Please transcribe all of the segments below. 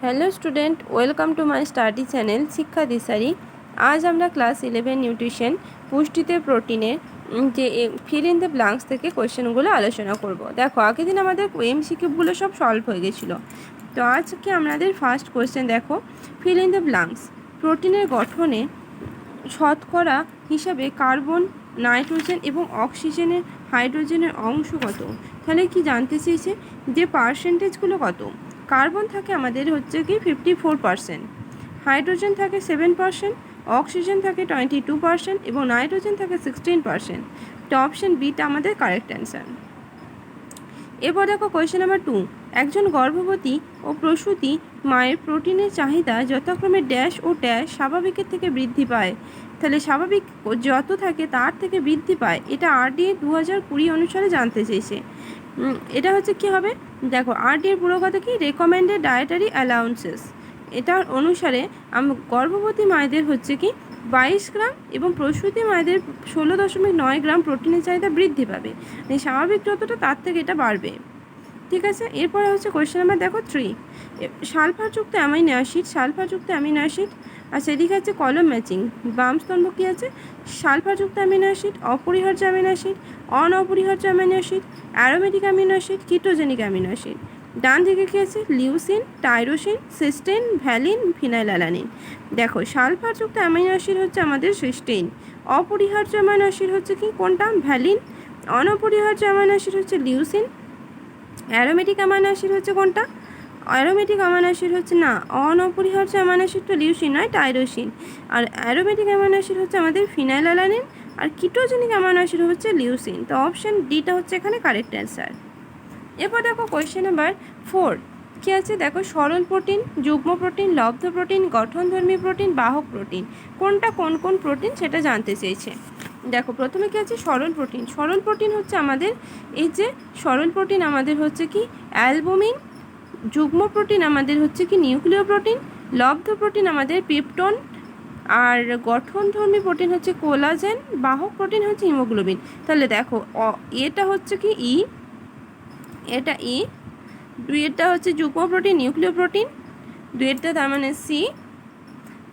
Hello student, welcome to my study channel শিক্ষা দিশারি। আজ আমরা ক্লাস 11 নিউট্রিশন পুষ্টিতে প্রোটিনের যে ফিল ইন দ্য ব্ল্যাঙ্কস থেকে কোয়েশ্চেনগুলো আলোচনা করব। দেখো, আগের দিন আমাদের এমসিকিউগুলো সব সলভ হয়ে গেছিলো। তো আজকে আমাদের ফার্স্ট কোয়েশ্চেন দেখো, ফিল ইন দ্য ব্ল্যাঙ্কস। প্রোটিনের গঠনে শতকরা হিসাবে কার্বন, নাইট্রোজেন এবং অক্সিজেনের হাইড্রোজেনের অংশ কত? তাহলে কি জানতে চেয়েছে যে পার্সেন্টেজগুলো কত? কার্বন থাকে আমাদের হচ্ছে কি 54%, হাইড্রোজেন থাকে 7%, অক্সিজেন থাকে 22% এবং নাইট্রোজেন থাকে 16%। তো অপশান বিটা আমাদের কারেক্ট অ্যান্সার। এরপর দেখো কোয়েশ্চেন নাম্বার 2। একজন গর্ভবতী ও প্রসূতি মায়ের প্রোটিনের চাহিদা যথাক্রমে ড্যাশ ও ড্যাশ স্বাভাবিকের থেকে বৃদ্ধি পায়। তাহলে স্বাভাবিক যত থাকে তার থেকে বৃদ্ধি পায়, এটা RDA 2020 অনুসারে জানতে চেয়েছে। এটা হচ্ছে কি হবে, দেখো RDA এর পুরো কথা কি, রেকমেন্ডেড ডায়েটারি অ্যালাউন্সেস। এটার অনুসারে গর্ভবতী মায়েদের হচ্ছে কি 22 গ্রাম এবং প্রসূতি মায়েদের 16.9 গ্রাম প্রোটিনের চাহিদা বৃদ্ধি পাবে। মানে স্বাভাবিক যতটা তার থেকে এটা বাড়বে। ঠিক আছে, এরপরে হচ্ছে কোয়েশ্চেন নাম্বার দেখো 3। সালফারযুক্ত অ্যামিনো অ্যাসিড আর সেদিকে আছে কলম ম্যাচিং। বাম স্তম্ভ কী আছে, সালফারযুক্ত অ্যামিনো অ্যাসিড, অপরিহার্য অ্যামিনো অ্যাসিড, অনপরিহার্য amino acid, aromatic amino acid, ketogenic amino acid. ডান দিকে কী আছে, leucine, tyrosine, cysteine, valine, phenylalanine. দেখো, সালফারযুক্ত অ্যামিনো অ্যাসিড হচ্ছে আমাদের সিস্টেইন, অপরিহার্য অ্যামিনো অ্যাসিড হচ্ছে কি কোনটা, ভ্যালিন, অনপরিহার্য অ্যামিনো অ্যাসিড হচ্ছে লিউসিন, অ্যারোমেটিক অ্যামাইনো অ্যাসিড হচ্ছে কোনটা, অ্যারোমেটিক অ্যামাইনো অ্যাসিড হচ্ছে না, অনপরিহার্য অ্যামাইনো অ্যাসিড তো লিউসিন নয়, টাইরোসিন। আর অ্যারোমেটিক অ্যামাইনো অ্যাসিড হচ্ছে আমাদের ফিনাইলঅ্যালানিন, আর কিটোজেনিক অ্যামাইনো অ্যাসিড হচ্ছে লিউসিন। তো অপশান ডিটা হচ্ছে এখানে কারেক্ট অ্যান্সার। এরপর দেখো কোয়েশ্চেন নাম্বার 4। কী আছে দেখো, সরল প্রোটিন, যুগ্ম প্রোটিন, লব্ধ প্রোটিন, গঠনধর্মী প্রোটিন, বাহক প্রোটিন, কোনটা কোন কোন প্রোটিন সেটা জানতে চেয়েছে। দেখো, প্রথমে কী আছে, সরল প্রোটিন। সরল প্রোটিন হচ্ছে আমাদের এই যে সরল প্রোটিন আমাদের হচ্ছে কি অ্যালবুমিন, যুগ্ম প্রোটিন আমাদের হচ্ছে কি নিউক্লিয় প্রোটিন, লব্ধ প্রোটিন আমাদের পেপটন, আর গঠনধর্মী প্রোটিন হচ্ছে কোলাজেন, বাহক প্রোটিন হচ্ছে হিমোগ্লোবিন। তাহলে দেখো, এটা হচ্ছে কি ই, এটা ই, দুইয়েরটা হচ্ছে যুগ্ম প্রোটিন নিউক্লিয় প্রোটিন, দুইয়েরটা তার মানে সি।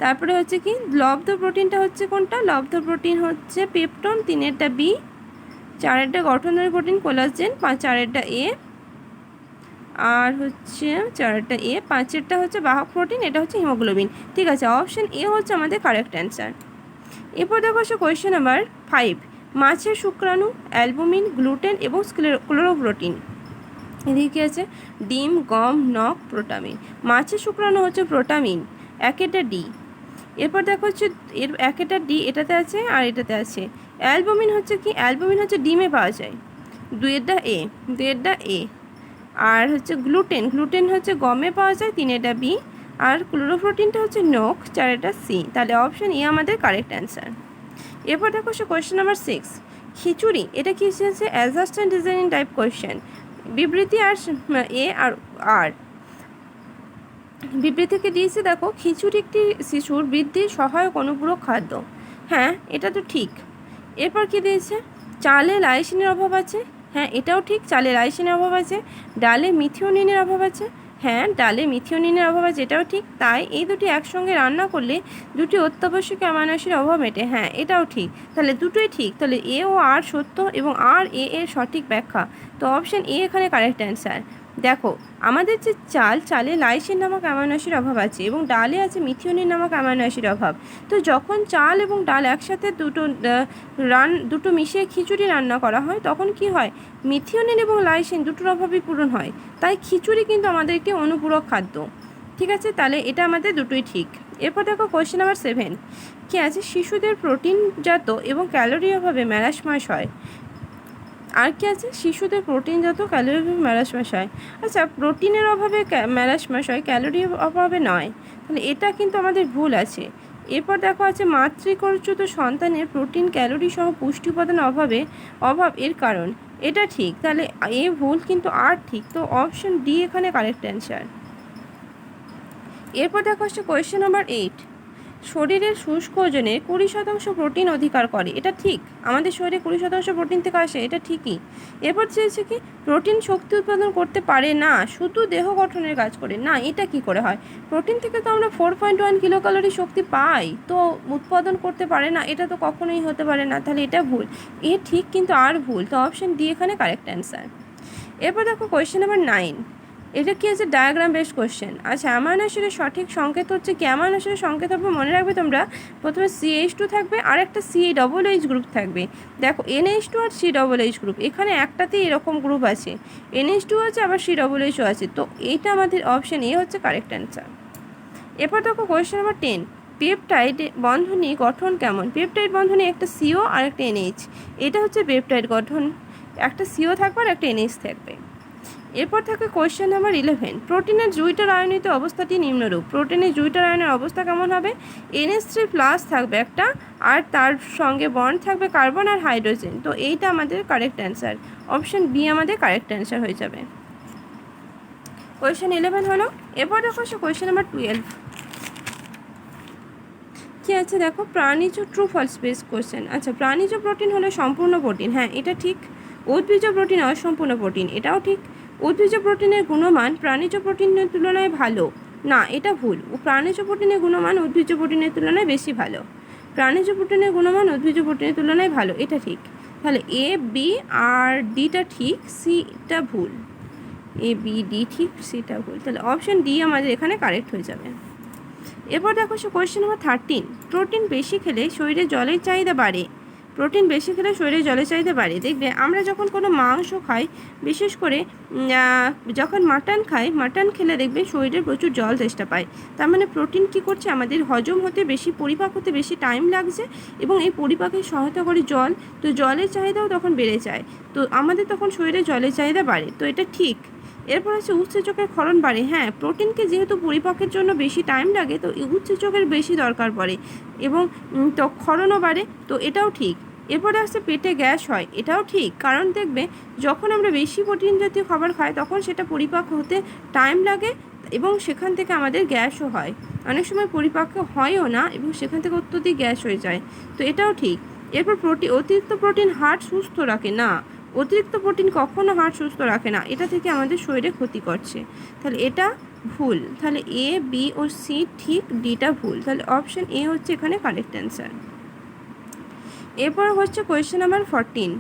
তারপরে হচ্ছে কি লব্ধ প্রোটিনটা হচ্ছে কোনটা, লব্ধ প্রোটিন হচ্ছে পেপটন, তিনেরটা বি, চারেরটা গঠনধর্মী প্রোটিন কোলাজেন, চারেরটা এ, আর হচ্ছে চারেরটা এ, পাঁচেরটা হচ্ছে বাহক প্রোটিন, এটা হচ্ছে হিমোগ্লোবিন। ঠিক আছে, অপশান এ হচ্ছে আমাদের কারেক্ট অ্যান্সার। এরপর দেখো আসো কোয়েশ্চেন নাম্বার 5। মাছের শুক্রাণু, অ্যালবুমিন, গ্লুটেন এবং ক্লোরোপ্রোটিন। এদিকে আছে ডিম, গম, নখ, প্রোটামিন। মাছের শুক্রাণু হচ্ছে প্রোটামিন, একেটা ডি। এরপর দেখো হচ্ছে এর একেটা ডি এটাতে আছে আর এটাতে আছে। অ্যালবুমিন হচ্ছে কি, অ্যালবুমিন হচ্ছে ডিমে পাওয়া যায়, দুইয়েরটা এ। আর হচ্ছে গ্লুটেন, গ্লুটেন হচ্ছে গমে পাওয়া যায়, তিনেরটা বি। আর ক্লোরোপ্রোটিনটা হচ্ছে নখ, চারেরটা সি। তাহলে অপশান এ আমাদের কারেক্ট অ্যান্সার। এরপর দেখো সে কোয়েশ্চেন নাম্বার 6। খিচুড়ি, এটা কি হচ্ছে অ্যাডজাস্ট্যান্ট ডিজাইনিং টাইপ কোয়েশ্চেন। বিবৃতি আর এ আর আর বিবৃতিকে দিয়েছে দেখো, খিচুড়ি একটি শিশুর বৃদ্ধির সহায়ক অনুপূরক খাদ্য। হ্যাঁ, এটা তো ঠিক। এরপর কি দিয়েছে, চালে লাইসিনের অভাব আছে। হ্যাঁ, এটাও ঠিক, চালে লাইসিনের অভাব আছে। ডালে মিথিওনিনের অভাব আছে। হ্যাঁ, ডালে মিথিওনিনের অভাব আছে, এটাও ঠিক। তাই এই দুটি একসঙ্গে রান্না করলে দুটি অত্যাবশ্যক অ্যামাইনো অ্যাসিডের অভাব মেটে। হ্যাঁ, এটাও ঠিক। তাহলে দুটোই ঠিক। তাহলে এ ও আর সত্য এবং আর এ এর সঠিক ব্যাখ্যা। তো অপশান এ এখানে কারেক্ট অ্যান্সার। দেখো, আমাদের যে চালে লাইসিন নামক অ্যামাইনো অ্যাসিড অভাব আছে এবং ডালে আছে মিথিওনিন নামক অ্যামাইনো অ্যাসিড অভাব। তো যখন চাল এবং ডাল একসাথে দুটো মিশিয়ে খিচুড়ি রান্না করা হয়, তখন কি হয়, মিথিওনিন এবং লাইসিন দুটোর অভাবই পূরণ হয়। তাই খিচুড়ি কিন্তু আমাদের একটি অনুপূরক খাদ্য। ঠিক আছে, তাহলে এটা আমাদের দুটোই ঠিক। এরপর দেখো কোয়েশ্চেন নাম্বার 7। কি আছে, শিশুদের প্রোটিনজাত এবং ক্যালোরির অভাবে ম্যালাসমাস হয়। আর কি আছে, শিশুদের প্রোটিনজাত ক্যালোরির অভাবে ম্যালাসমাস হয়। আচ্ছা, প্রোটিনের অভাবে ম্যালাসমাস হয়, ক্যালোরির অভাবে নয়। তাহলে এটা কিন্তু আমাদের ভুল আছে। এরপর দেখো আছে মাতৃকর্যত সন্তানের প্রোটিন, ক্যালোরি সহ পুষ্টি উপাদানের অভাব এর কারণ। এটা ঠিক, তাহলে এ ভুল কিন্তু আর ঠিক। তো অপশন ডি এখানে কারেক্ট অ্যান্সার। এরপর দেখো আসছে কোয়েশ্চেন নাম্বার 8। শরীরের শুষ্ক ওজনের 20% প্রোটিন অধিকার করে, এটা ঠিক। আমাদের শরীরে 20% প্রোটিন থেকে আসে, এটা ঠিকই। এরপর চেয়েছে কি প্রোটিন শক্তি উৎপাদন করতে পারে না, শুধু দেহ গঠনের কাজ করে না, এটা কি করে হয়? প্রোটিন থেকে তো আমরা 4.1 কিলো ক্যালোরি শক্তি পাই, তো উৎপাদন করতে পারে না, এটা তো কখনোই হতে পারে না, তাহলে এটা ভুল। এ ঠিক কিন্তু আর ভুল, তো অপশন ডি এখানে কারেক্ট অ্যান্সার। এরপর দেখো কোয়েশ্চেন নাম্বার 9, এটা কি আছে? Diagram based question. আচ্ছা, অ্যামাইনো অ্যাসিডের সঠিক সংকেত হচ্ছে কি? অ্যামাইনো অ্যাসিডের সংকেত হবে, মনে রাখবে তোমরা, প্রথমে CH2 থাকবে আর একটা CH গ্রুপ থাকবে। দেখো NH2 আর CH গ্রুপ, এখানে একটাতেই এরকম গ্রুপ আছে, NH2 আছে আবার CH আছে, তো এইটা আমাদের অপশন এ হচ্ছে কারেক্ট অ্যান্সার। এরপর দেখো কোয়েশ্চেন নাম্বার 10, পেপটাইড বন্ধনী গঠন কেমন? পেপটাইড বন্ধনী একটা CO আর একটা NH, এটা হচ্ছে পেপটাইড গঠন, একটা CO থাকবে আর একটা NH থাকবে। এরপর থাকে কোয়েশ্চেন নাম্বার 11, প্রোটিনের জুইটার আয়নিত অবস্থাটি নিম্নরূপ। প্রোটিনের জুইটার আয়নের অবস্থা কেমন হবে? NH3+ থাকবে একটা, আর তার সঙ্গে বন্ড থাকবে কার্বন আর হাইড্রোজেন, তো এইটা আমাদের কারেক্ট অ্যান্সার, অপশন বি আমাদের কারেক্ট অ্যান্সার হয়ে যাবে। কোয়েশ্চেন 11 হলো। এরপর দেখো কোয়েশ্চেন নাম্বার 12, কী আছে দেখো? প্রাণীজ ট্রু ফলস বেস কোয়েশ্চেন। আচ্ছা, প্রাণীজ প্রোটিন হলো সম্পূর্ণ প্রোটিন, হ্যাঁ এটা ঠিক। উদ্ভিজ্জ প্রোটিন অসম্পূর্ণ প্রোটিন, এটাও ঠিক। উদ্ভিজ্জ প্রোটিনের গুণমান প্রাণীজ প্রোটিনের তুলনায় ভালো, না এটা ভুল। প্রাণীজ প্রোটিনের গুণমান উদ্ভিজ্জ প্রোটিনের তুলনায় বেশি ভালো। প্রাণীজ প্রোটিনের গুণমান উদ্ভিজ্জ প্রোটিনের তুলনায় ভালো, এটা ঠিক। তাহলে A, B আর ডিটা ঠিক, সিটা ভুল। A, B, D ঠিক, সিটা ভুল, তাহলে অপশন ডি আমাদের এখানে কারেক্ট হয়ে যাবে। এরপর দেখো কোয়েশ্চেন নাম্বার 13, প্রোটিন বেশি খেলে শরীরে জলের চাহিদা বাড়ে। প্রোটিন বেশি খেলে শরীরে জলের চাহিদা বাড়ে। দেখবে আমরা যখন কোনো মাংস খাই, বিশেষ করে যখন মাটন খাই, মাটন খেলে দেখবে শরীরে প্রচুর জল তেষ্টা পায়। তার মানে প্রোটিন কী করছে? আমাদের হজম হতে বেশি, পরিপাক হতে বেশি টাইম লাগছে, এবং এই পরিপাকে সহায়তা করে জল, তো জলের চাহিদাও তখন বেড়ে যায়, তো আমাদের তখন শরীরে জলের চাহিদা বাড়ে, তো এটা ঠিক। এরপর আছে উৎসেচকের ক্ষরণ বাড়ে। হ্যাঁ, প্রোটিনকে যেহেতু পরিপাকের জন্য বেশি টাইম লাগে, তো উৎসেচকের বেশি দরকার পড়ে, এবং তো ক্ষরণও বাড়ে, তো এটাও ঠিক। এরপরে আসছে পেটে গ্যাস হয়, এটাও ঠিক, কারণ দেখবে যখন আমরা বেশি প্রোটিন জাতীয় খাবার খাই তখন সেটা পরিপাক হতে টাইম লাগে, এবং সেখান থেকে আমাদের গ্যাসও হয়। অনেক সময় পরিপাক হয়ও না, এবং সেখান থেকে অত্যধিক গ্যাস হয়ে যায়, তো এটাও ঠিক। এরপর অতিরিক্ত প্রোটিন হার্ট সুস্থ রাখে না, অতিরিক্ত প্রোটিন কখনো হার্ট সুস্থ রাখে না, এটা থেকে আমাদের শরীরে ক্ষতি করছে, তাহলে এটা ভুল। তাহলে A, B ও C ঠিক, ডিটা ভুল, তাহলে অপশন এ হচ্ছে এখানে কারেক্ট অ্যান্সার। এরপর হচ্ছে কোয়েশ্চেন নাম্বার 14,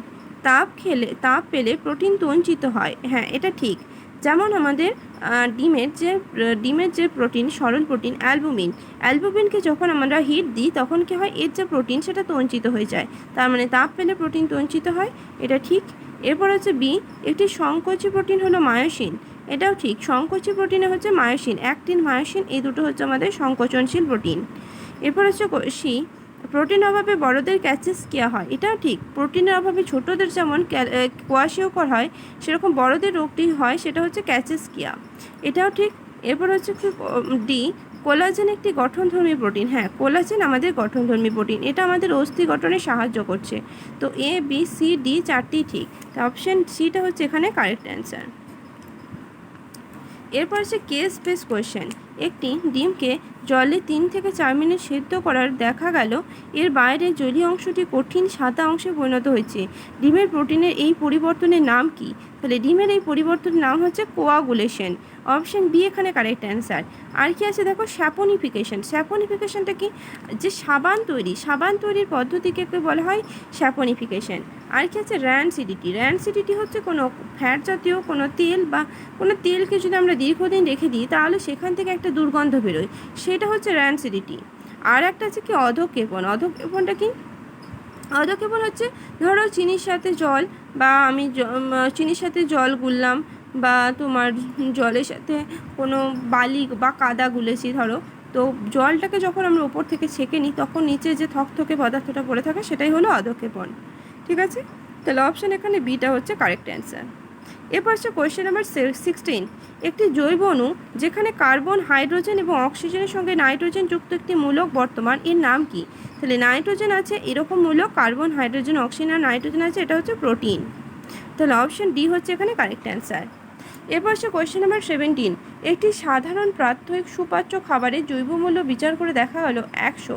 তাপ পেলে প্রোটিন তঞ্চিত হয়। হ্যাঁ এটা ঠিক, যেমন আমাদের ডিমের যে প্রোটিন, সরল প্রোটিন অ্যালবুমিনকে যখন আমরা হিট দিই তখন কী হয়? এর যে প্রোটিন সেটা তঞ্চিত হয়ে যায়, তার মানে তাপ পেলে প্রোটিন তঞ্চিত হয়, এটা ঠিক। এরপর হচ্ছে বি, একটি সংকোচী প্রোটিন হলো মায়োসিন, এটাও ঠিক। সংকোচী প্রোটিনে হচ্ছে মায়োসিন, অ্যাক্টিন, মায়োসিন, এই দুটো হচ্ছে আমাদের সংকোচনশীল প্রোটিন। এরপর হচ্ছে সি, প্রোটিন অভাবে বড়দের ক্যাচেসকিয়া হয়, এটাও ঠিক। প্রোটিনের অভাবে ছোটদের যেমন কোয়াশিওকর হয়, সেরকম বড়দের রোগটি হয়, সেটা হচ্ছে ক্যাচেসকিয়া, এটাও ঠিক। এরপর হচ্ছে ডি, কোলাজেন একটি গঠনধর্মী প্রোটিন। হ্যাঁ, কোলাজেন আমাদের গঠনধর্মী প্রোটিন, এটা আমাদের অস্থি গঠনে সাহায্য করছে, তো A, B, C, D চারটি ঠিক, তো অপশান সিটা হচ্ছে এখানে কারেক্ট অ্যান্সার। এরপর হচ্ছে কেস বেস কোয়েশ্চেন। একটি ডিমকে জলে 3 থেকে 4 মিনিট সেদ্ধ করার দেখা গেল এর বাইরে জলীয় অংশটি কঠিন সাদা অংশে পরিণত হয়েছে। ডিমের প্রোটিনের এই পরিবর্তনের নাম কি? তাহলে ডিমের এই পরিবর্তনের নাম হচ্ছে কোয়াগুলেশন, অপশন বি এখানে কারেক্ট অ্যান্সার। আর কি আছে দেখো? স্যাপনিফিকেশন। স্যাপনিফিকেশনটা কি? যে সাবান তৈরির পদ্ধতিকে বলা হয় স্যাপনিফিকেশন। আর কি আছে? র্যানসিডিটি। র্যানসিডিটি হচ্ছে কোনো ফ্যাট জাতীয় কোনো তেল বা কোনো তেলকে যদি আমরা দীর্ঘদিন রেখে দিই তাহলে সেখান থেকে একটা দুর্গন্ধ বেরোয়, সেটা হচ্ছে র্যানসিডিটি। আর একটা আছে কি? অধক্ষেপণ। অধক্ষেপণটা কি? অধক্ষেপণ হচ্ছে ধরো চিনির সাথে জল, বা আমি চিনির সাথে জল গুললাম, বা তোমার জলের সাথে কোনো বালি বা কাদা গুলেছি ধরো, তো জলটাকে যখন আমরা উপর থেকে ছেঁকে নিই তখন নিচে যে থকথকে পদার্থটা পড়ে থাকে সেটাই হলো অধক্ষেপণ, ঠিক আছে? তাহলে অপশান এখানে বিটা হচ্ছে কারেক্ট অ্যান্সার। এরপর হচ্ছে কোয়েশ্চেন নাম্বার 16, একটি জৈব অণু যেখানে কার্বন, হাইড্রোজেন এবং অক্সিজেনের সঙ্গে নাইট্রোজেন যুক্ত একটি মূলক বর্তমান, এর নাম কি? তাহলে নাইট্রোজেন আছে এরকম মূলক, কার্বন, হাইড্রোজেন, অক্সিজেন আর নাইট্রোজেন আছে, এটা হচ্ছে প্রোটিন, তাহলে অপশন ডি হচ্ছে এখানে কারেক্ট অ্যান্সার। এরপর হচ্ছে কোয়েশ্চেন নাম্বার 17, একটি সাধারণ প্রাত্যহিক সুপাচ্য খাবারের জৈব মূল্য বিচার করে দেখা গেল 100।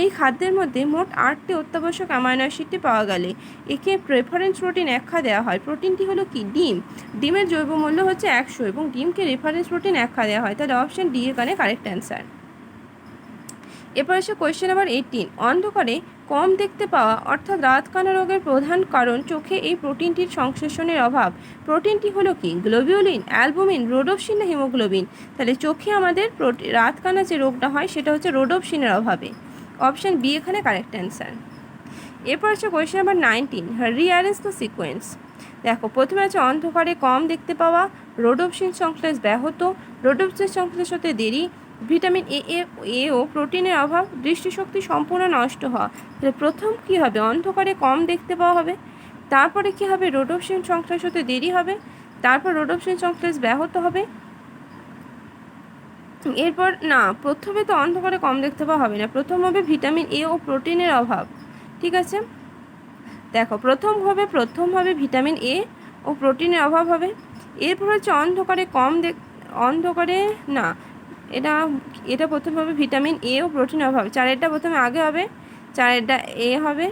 এই খাদ্যের মধ্যে মোট 8টি অত্যাবশ্যক অ্যামাইনো অ্যাসিডটি পাওয়া গেলে একে রেফারেন্স প্রোটিন একখা দেওয়া হয়। প্রোটিনটি হলো কি? ডিম। ডিমের জৈব মূল্য হচ্ছে 100 এবং ডিমকে রেফারেন্স প্রোটিন একখা দেওয়া হয়। তাহলে অপশন ডি এখানে কারেক্ট অ্যান্সার। এরপর এসে কোয়েশ্চেন নাম্বার 18। অন্ধকারে কম দেখতে পাওয়া অর্থাৎ রাতকানা রোগের প্রধান কারণ চোখে এই প্রোটিনটির সংশ্লেষণের অভাব। প্রোটিনটি হলো কি? গ্লোবিউলিন, অ্যালবুমিন, রোডোপসিন না হিমোগ্লোবিন? তাহলে চোখে আমাদের রাতকানা যে রোগটা হয় সেটা হচ্ছে রোডোপসিনের অভাবে। অপশন বি এখানে কারেক্ট অ্যান্সার। এরপর হচ্ছে question number 19। Rearrange the sequence. দেখো প্রথমে আছে অন্ধকারে কম দেখতে পাওয়া, রোডোপসিন সংশ্লেষ ব্যাহত, রোডোপসিন সংশ্লেষ হতে দেরি, ভিটামিন এ ও প্রোটিনের অভাব, দৃষ্টিশক্তি সম্পূর্ণ নষ্ট হওয়া। তাহলে প্রথম কী হবে? অন্ধকারে কম দেখতে পাওয়া হবে। তারপরে কী হবে? রোডোপসিন সংশ্লেষ হতে দেরি হবে। তারপর রোডোপসিন সংশ্লেষ ব্যাহত হবে। এরপর না, প্রথমে তো অন্ধকারে কম দেখতে পাওয়া হবে না, প্রথম হবে ভিটামিন এ ও প্রোটিনের অভাব। ঠিক আছে, দেখো প্রথম হবে ভিটামিন এ ও প্রোটিনের অভাব হবে। এরপর হচ্ছে অন্ধকারে না, এটা প্রথমে হবে ভিটামিন এ ও প্রোটিনের অভাব। চারেরটা প্রথমে আগে হবে, চারেরটা এ হবে।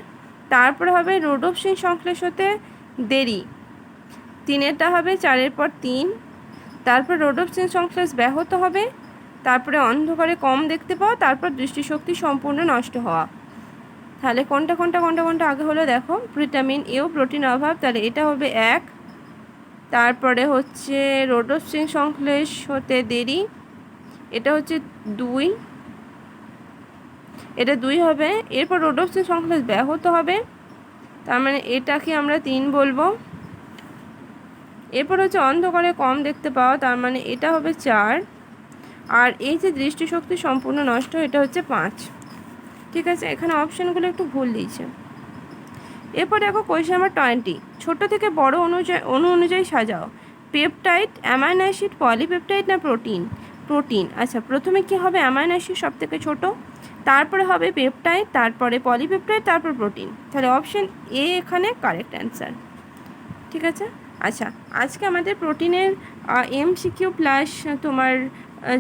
তারপরে হবে রোডোপসিন সংশ্লেষ হতে দেরি, তিনেরটা হবে চারের পর 3। তারপর রোডোপসিন সংশ্লেষ ব্যাহত হবে। তারপরে অন্ধকারে কম দেখতে পাওয়া, তারপর দৃষ্টিশক্তি সম্পূর্ণ নষ্ট হওয়া। তাহলে কোনটা আগে হলো? দেখো ভিটামিন এ ও প্রোটিনের অভাব, তাহলে এটা হবে 1। তারপরে হচ্ছে রোডোপসিন সংশ্লেষ হতে দেরি, এটা হচ্ছে 2, এটা 2 হবে। এরপর রোডোপসিন সংশ্লেষ ব্যাহত হবে, তার মানে এটাকে আমরা 3 বলবো। এরপর হচ্ছে অন্ধকারে কম দেখতে পাওয়া, তার মানে এটা হবে 4। আর এই যে দৃষ্টিশক্তি সম্পূর্ণ নষ্ট, এটা হচ্ছে 5। ঠিক আছে, এখানে অপশানগুলো একটু ভুল দিয়েছে। এরপর দেখো কোয়েশ্চেন নাম্বার 20। ছোট থেকে বড় অনুযায়ী সাজাও। পেপটাইড, অ্যামাইনো অ্যাসিড, পলিপেপটাইড না প্রোটিন? আচ্ছা, প্রথমে কি হবে? অ্যামাইনো অ্যাসিড সব থেকে ছোটো, তারপরে হবে পেপটাইড, তারপরে পলিপেপটাইড, তারপর প্রোটিন। তাহলে অপশন এ এখানে কারেক্ট অ্যান্সার। ঠিক আছে, আচ্ছা আজকে আমাদের প্রোটিনের MCQ প্লাস তোমার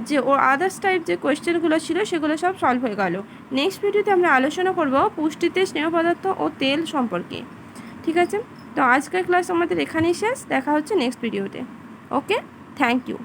যে আদার্স টাইপ যে কোয়েশ্চেনগুলো ছিল সেগুলো সব সলভ হয়ে গেল। নেক্সট ভিডিওতে আমরা আলোচনা করব পুষ্টিতে স্নেহ পদার্থ ও তেল সম্পর্কে। ঠিক আছে, তো আজকের ক্লাস আমাদের এখানেই শেষ। দেখা হচ্ছে নেক্সট ভিডিওতে। ওকে, থ্যাংক ইউ।